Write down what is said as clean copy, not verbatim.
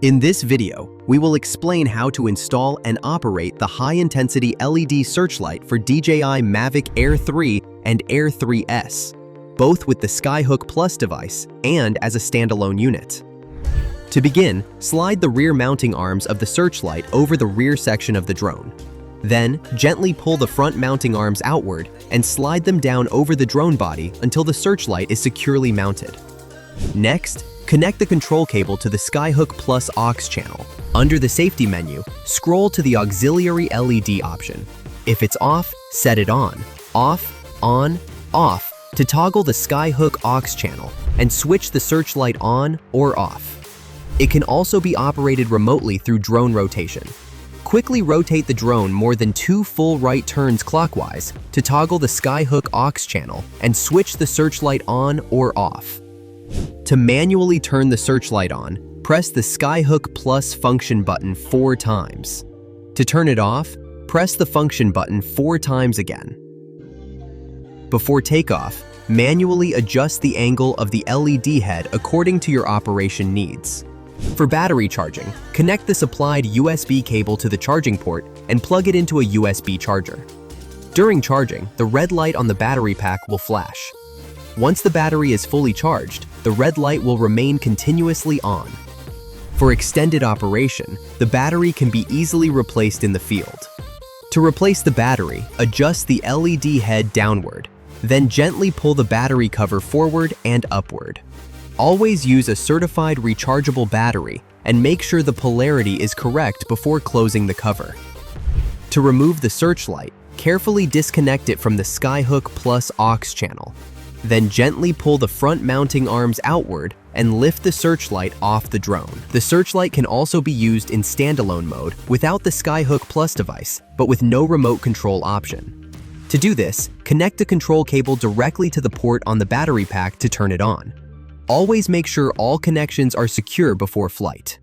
In this video, we will explain how to install and operate the high-intensity LED searchlight for DJI Mavic Air 3 and Air 3S, both with the Skyhook Plus device and as a standalone unit. To begin, slide the rear mounting arms of the searchlight over the rear section of the drone. Then, gently pull the front mounting arms outward and slide them down over the drone body until the searchlight is securely mounted. Next, connect the control cable to the Skyhook Plus aux channel. Under the safety menu, scroll to the auxiliary LED option. If it's off, set it on, on, off to toggle the Skyhook aux channel and switch the searchlight on or off. It can also be operated remotely through drone rotation. Quickly rotate the drone more than 2 full right turns clockwise to toggle the Skyhook aux channel and switch the searchlight on or off. To manually turn the searchlight on, press the Skyhook Plus function button 4 times. To turn it off, press the function button 4 times again. Before takeoff, manually adjust the angle of the LED head according to your operation needs. For battery charging, connect the supplied USB cable to the charging port and plug it into a USB charger. During charging, the red light on the battery pack will flash. Once the battery is fully charged, the red light will remain continuously on. For extended operation, the battery can be easily replaced in the field. To replace the battery, adjust the LED head downward, then gently pull the battery cover forward and upward. Always use a certified rechargeable battery and make sure the polarity is correct before closing the cover. To remove the searchlight, carefully disconnect it from the Skyhook Plus aux channel. Then gently pull the front mounting arms outward and lift the searchlight off the drone. The searchlight can also be used in standalone mode without the Skyhook Plus device, but with no remote control option. To do this, connect the control cable directly to the port on the battery pack to turn it on. Always make sure all connections are secure before flight.